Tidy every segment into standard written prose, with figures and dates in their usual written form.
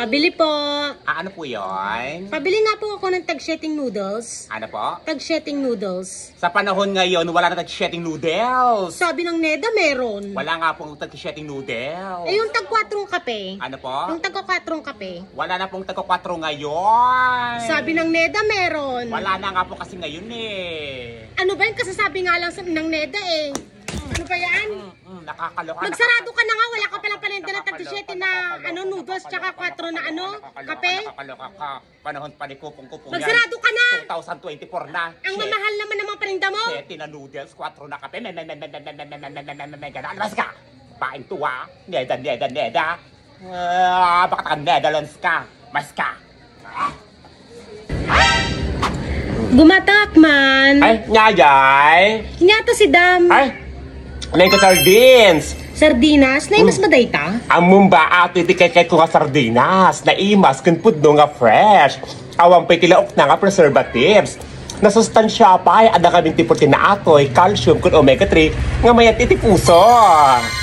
Pabili po. Ano po yun? Pabili nga po ako ng tag-sheting noodles. Ano po? Tag-sheting noodles. Sa panahon ngayon, wala na tag-sheting noodles. Sabi ng Neda meron. Wala nga pong tag-sheting noodles. Eh yung tag-4 kape. Ano po? Yung tag-4 kape. Wala na pong tag-4 ngayon. Sabi ng Neda meron. Wala na nga po kasi ngayon eh. Ano ba yung kasasabi nga lang ng Neda eh? Ano ba yan? Nakakaloka. Magsarado ka na nga, wala ka palang paninda na tag-sheting na noodles tsaka 4 na kape. Nakakaloka ka. Panahon pa ni Kupong-Kupong yan. Magsarado ka na! 2024 na. Ang mamahal naman ng mga paninda mo. 7 na noodles, 4 na kape. Alabas ka! Paing tuwa. Neda. Bakit ka Netherlands ka? Mas ka. Gumatak man. Ay, nyayay. Hinyata si Dam. Ay, may ka sardines. Sardinas, na mas madayta. Among ba ato itikay ko nga sardinas. Naimas kun pudno nga fresh. Awang pa'y tilaok na nga preservatives. Nasustansya pa ay ada kaming tipo tinaakoy, calcium kun omega-3 nga mayat iti puso.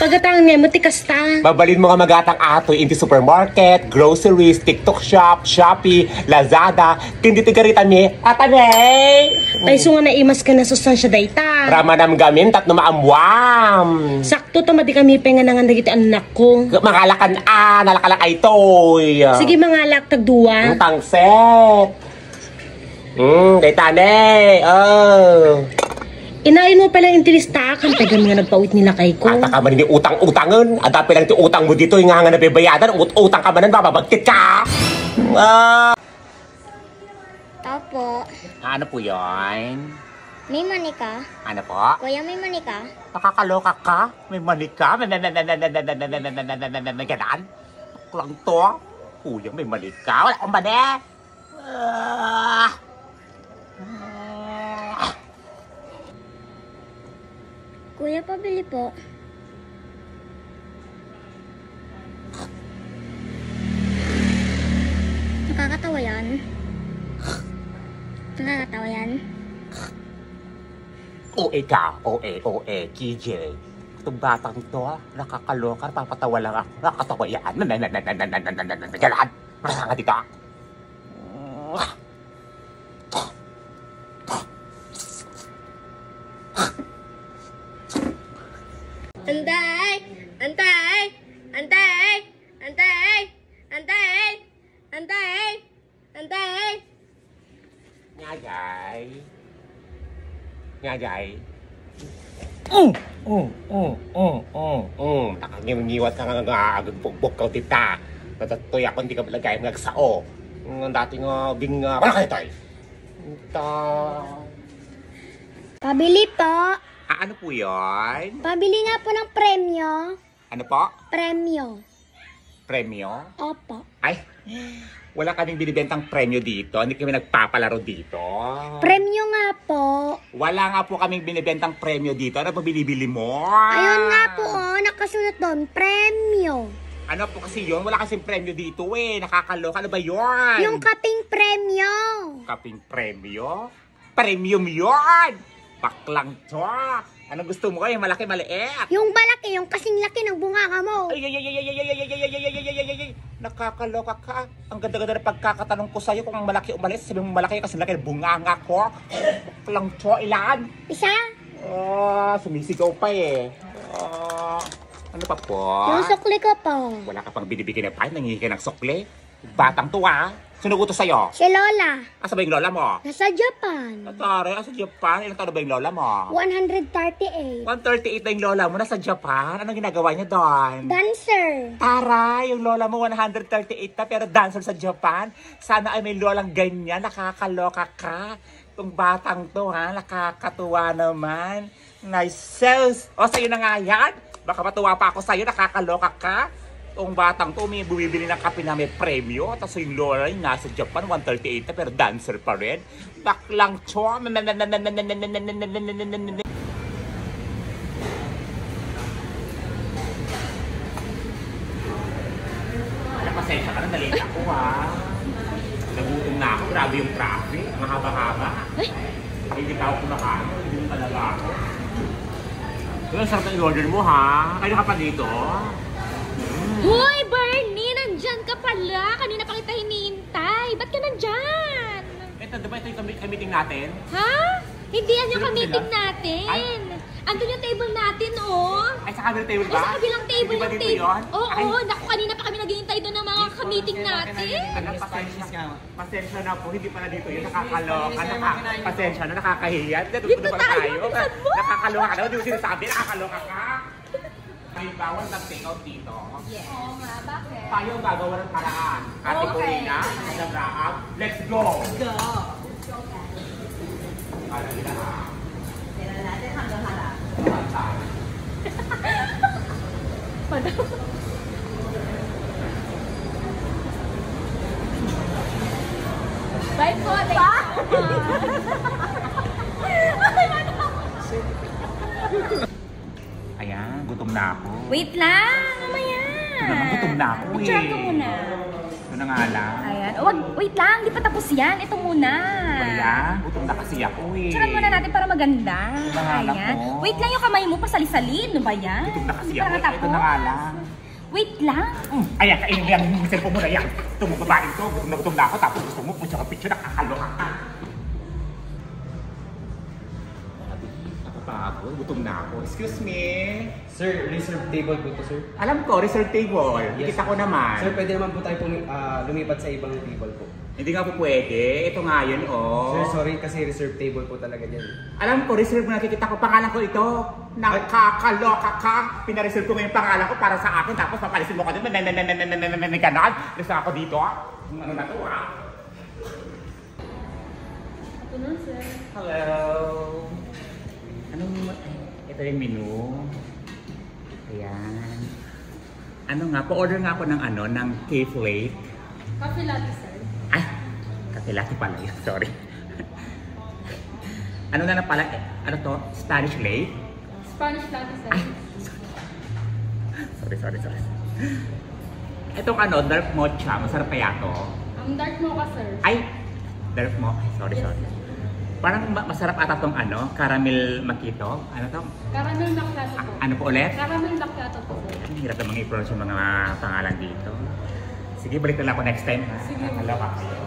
Pagatang nemo ti kasta. Babalin mo nga magatang atoy in the supermarket, groceries, TikTok shop, Shopee, Lazada, kundi tigarita mi atanay. Tayso nga naimas ka na sustansya dayta. Ramanam gamin tatno maamwam. Sakto tamadi kami penga nangan dagiti anak ko. Mangalakan nalakalak ay toy. Sige mangalak tagduwa. Tangset. Daytane. Inain mo pala yung tilistak, ang tagal nga nagpawit nila kay ko. Ata ka man ni utang-utangan. Adapi lang ti utang mo dito, yung nga nabibayadan. Utang ka man, bababagtit ka. Opo. Ano po yun? May manika? Ano po? Kuya, may manika? Nakakaloka ka? May manika? Ganan? Lang to? Kuya, may manika? Wala akong mani? Kuya, pabili po. Nakakatawa yan. Nakakatawa yan. OA ka. OA. KJ. Itong batang to, nakakaloka. Papatawa lang ako. Nakakatawa yan. Ganan? Marasa nga dito. Antay! Antay! Antay! Antay! Antay! Antay! Antay! Nyayay. Nakangimiwat ka nga agagbugbog ka tita. Natatoy ako hindi ka balagay ng nagsao. Ang dati nga bing wala kayo tayo. Pabili po. Ano po yun? Pabili nga po ng premyo. Ano po? Premyo. Premyo? Opo. Ay, wala kaming binibentang premyo dito. Hindi kami nagpapalaro dito. Premyo nga po. Wala nga po kaming binibentang premyo dito. Ano pa binibili mo? Ayun nga po, nakasunod doon. Premyo. Ano po kasi yun? Wala kasing premyo dito eh. Nakakaloka. Ano ba yun? Yung kaping premyo. Kaping premyo? Premium yun! Baklang to! Anong gusto mo kayo? Malaki, maliit? Yung malaki, yung kasing laki ng bunganga mo. Ay! Nakakaloka ka. Ang ganda-ganda na pagkakatanong ko sa'yo kung ang malaki o maliit. Sabi mo malaki kasi laki ng bunganga ko. Baklang to, ilan? Isa? Sumisigaw pa eh. Ano pa po? Yung sukli ko po. Wala ka pang binibigyan ng pahin, nangingi ka ng sukli. Batang tuwa. Sino utos sa'yo? Si Lola. Asa ba yung lola mo? Nasa Japan. Atare, asa Japan? Ilang taon na ba yung lola mo? 138. 138 na yung lola mo, nasa Japan. Anong ginagawa niya doon? Dancer. Tara, yung lola mo 138 na pero dancer sa Japan. Sana ay may lolang ganyan. Nakakaloka ka. Itong batang to ha, nakakatuwa naman. Nice sales. O, sa'yo na nga yan. Baka matuwa pa ako sa'yo, nakakaloka ka. Itong batang to, may bumibili ng kape na may premyo. Tapos yung lola yung nasa Japan, 138 na pero dancer pa rin. Baklang cho. Pasensya ka na, nalita ako ha. Nagutom na ako, grabe yung traffic. Mahaba-haba. Hindi pa ako kumakain, hindi mo talaga ako. Pero sarap na i-order mo ha. Kaya ka pa dito. Hoy, Bernie! Nandyan ka pala! Kanina Ba't ka nandyan? Ito, diba ito yung meeting natin? Ha? Hindi yan yung Sino ka-meeting sila? natin. Andun yung table natin, oh. Ay, sa kabilang table Ay, ba? sa kabilang table Di ba yung dito table. yun? Oo, Ay, naku, kanina pa kami naghihintay doon ng mga ka-meeting natin. Pasensya na po, hindi pala dito yun. Nakakaloka, pasensya na, nakakahiya. Dito tayo, bilisan mo. Nakakaloka ka na, hindi mo sinasabi, nakakaloka ka. May bawal ng take-out dito. Yes. Oo nga, bakit? Tayo ang gagawa ng paraan. Ate Corina, ng Rahab, let's go! Go. Alam nila ha. Tira natin hanggang harap. Tayo. Bye po, Ayan, gutom na ako. Wait lang, mamaya. Ito naman, gutom na ako eh. Picture ka muna. Ito na nga lang. Ayan. Oh, wait lang, di pa tapos yan. Ito muna. Ayan, gutom na kasi ako eh. Picturean muna natin para maganda. Ito na nga lang Ayan. po. Wait lang yung kamay mo, pasali-salin. Ano ba yan? Gutom na kasi Hindi pa ako. nakatapos. Ito na nga lang. Wait lang. Ayan, kainin mo yan. Yung cellphone mo na yan. Ito mo babaeng to. Gutom na ako. Tapos gusto mo, picture nakakaloka ka. Nakapagod, gutom na ako. Excuse me. Sir, reserve table po to, sir. Alam ko, reserve table. Yes. Kita ko naman. Sir, pwede naman po tayo lumipat sa ibang table po. Hindi nga po pwede. Ito nga yun, oh. Sir, sorry kasi reserve table po talaga dyan. Alam ko, reserve mo nakikita ko. Pangalan ko ito. Nakakaloka ka. Pinareserve ko ngayon pangalan ko para sa akin. Tapos papalisin mo ka din. May ganon. Reserve ako dito. Ano na to, ah? Ito na, sir. Hello. Anong... Ito yung menu. Ayan. Ano nga, pa-order nga ako ng ano, ng cake late. Coffee latte, sir. Ay, kape latte pala yun, sorry. Ano na pala, ano to? Spanish late? Spanish latte, sir. Ay, sorry. Itong ano, dark mocha, masarap kaya to? Ang dark mocha, sir. Ay, dark mocha, sorry. Parang masarap ata tong ano, caramel macchiato. Ano to? Caramel macchiato po. Ano po ulit? Caramel macchiato po, sir. Ang hirap namang i-pronounce yung mga pangalan dito. Sige, balik na lang ako next time. Nakaloka kayo.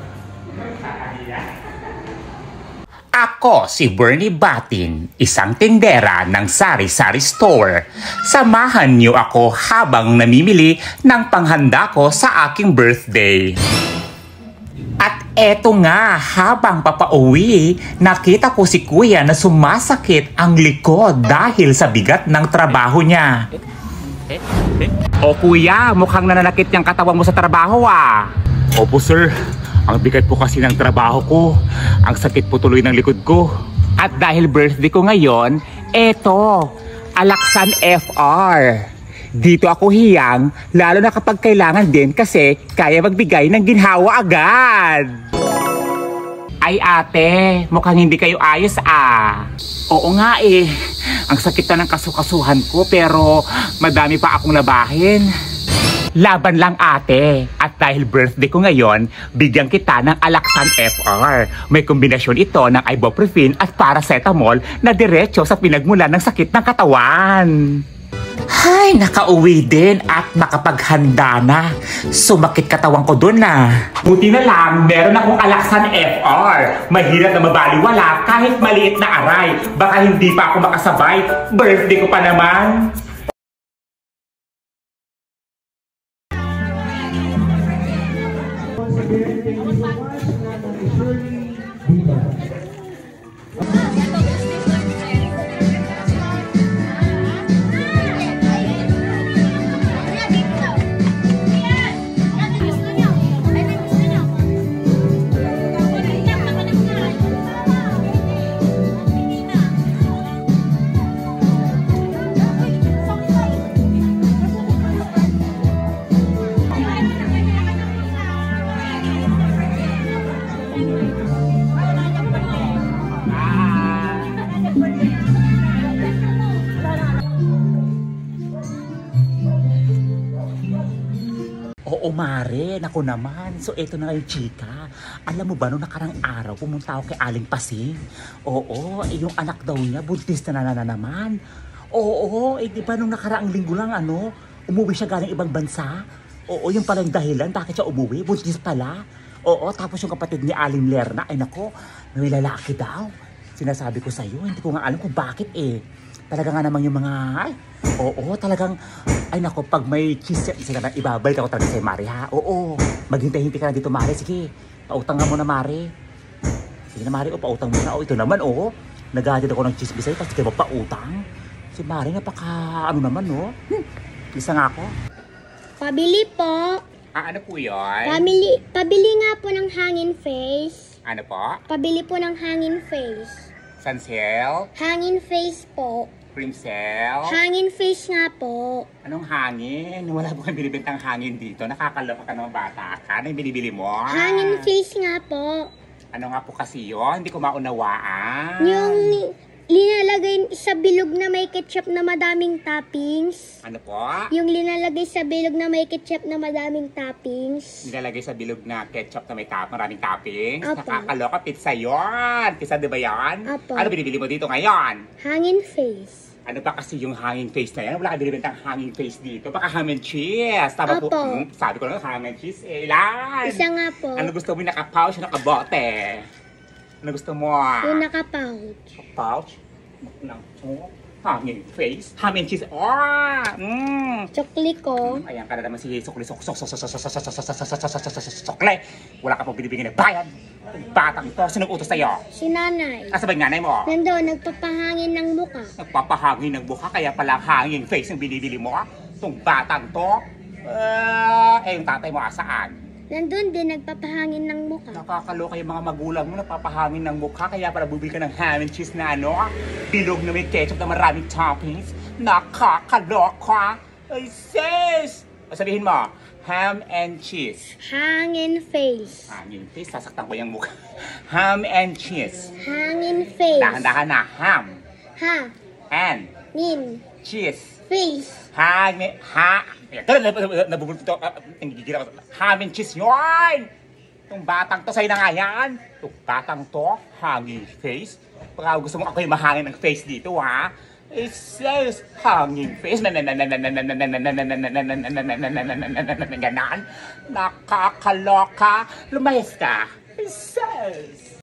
Ako si Bernie Batin, isang tindera ng Sari-Sari Store. Samahan niyo ako habang namimili ng panghanda ko sa aking birthday. At eto nga, habang papauwi, nakita ko si Kuya na sumasakit ang likod dahil sa bigat ng trabaho niya. O Kuya, mukhang nananakit yung katawan mo sa trabaho ah. Opo sir, ang bigat po kasi ng trabaho ko. Ang sakit po tuloy ng likod ko. At dahil birthday ko ngayon, eto, Alaksan FR. Dito ako hiyang, lalo na kapag kailangan din kasi kaya magbigay ng ginhawa agad. Ay ate, mukhang hindi kayo ayos ah. Oo nga eh, ang sakit na ng kasukasuhan ko pero madami pa akong labahin. Laban lang ate, at dahil birthday ko ngayon, bigyan kita ng Alaksan FR. May kombinasyon ito ng ibuprofen at paracetamol na diretso sa pinagmulan ng sakit ng katawan. Ay, nakauwi din at nakapaghanda na. Sumakit katawan ko dun na. Buti na lang, meron akong Alaksan FR. Mahirap na mabaliwala kahit maliit na aray. Baka hindi pa ako makasabay. Birthday ko pa naman. Oo, Mare. Naku naman. So, eto na yung chika. Alam mo ba, nung nakarang araw, pumunta ako kay Aling Pasing. Oo, yung anak daw niya, buntis na naman. Oo, di ba nung nakaraang linggo lang, umuwi siya galing ibang bansa? Oo, yung pala yung dahilan, bakit siya umuwi? Buntis pala. Oo, tapos yung kapatid ni Aling Lerna, ay nako, may lalaki daw. Sinasabi ko sa'yo, hindi ko nga alam kung bakit eh. Talaga nga naman yung mga, ay, oo, talagang, ay nako, pag may cheese, sila na ibabalik ako talaga sa'yo, Mari, ha? Oo, maghintay-hintay ka na dito, Mari. Sige, pautang nga muna, Mari. Sige na, Mari, o, pautang muna. O, ito naman, o, naghahatid ako ng cheese bisay, tapos kayo pautang. Si Mari, napaka, ano naman, no? Isa nga ako. Pabili po. Ano po yun? Pabili nga po ng hangin face. Ano po? Pabili po ng hangin face. Sansel? Hangin face po. Primsel? Hangin face nga po. Anong hangin? Wala po kang binibintang hangin dito. Nakakaloka ka naman bata ka. Ano yung binibili mo? Hangin face nga po. Ano nga po kasi yun? Hindi ko maunawaan. Yung linalagay sa bilog na may ketchup na madaming toppings. Ano po? Yung linalagay sa bilog na may ketchup na madaming toppings. Nilalagay sa bilog na ketchup na may maraming toppings. Opo. Nakakaloka. Pizza yun. Pizza di ba yan? Opo. Ano binibili mo dito ngayon? Hangin face. Ano ba kasi yung hanging face na yan? Wala ka binibintang hanging face dito. Baka ham and cheese. Tama po. Opo. Sabi ko lang, ham and cheese. Ilan? Isa nga po. Ano gusto mo? Naka-pouch o nakabote? Ano gusto mo? Yung naka-pouch. Pouch? Hanging face? Ham and cheese? Oh! Chokli ko. Ayan ka na naman si Sukli. Sukli! Wala ka pong binibigyan na bayan. Batang to. Sinong utos sa'yo? Si nanay. Asa ba yung nanay mo? Nandoon, nagpapahangin ng muka. Nagpapahangin ng buka, kaya pala hanging face yung binibili mo. Itong batang to. Yung tatay mo asaan? Nandun din, nagpapahangin ng muka. Nakakaloka yung mga magulang mo, napapahangin ng mukha, kaya para bubili ka ng ham and cheese na ano, bilog na may ketchup na maraming toppings. Nakakaloka! Ay, sis! Sabihin mo, ham and cheese. Hangin face. Hangin face, sasaktan ko yung mukha. Ham and cheese. Hangin face. Dahan-dahan na, ham Ha. and Nin. cheese. Face. Hangin, nabubulto to, nanggigil ako. Ham and cheese yun! Itong batang to, sa'yo na nga yan. Itong batang to, hanging face. Baka gusto mo ako yung mahangin ng face dito, ha? It says hanging face. Ganon. Nakakaloka. Lumayas ka. It says.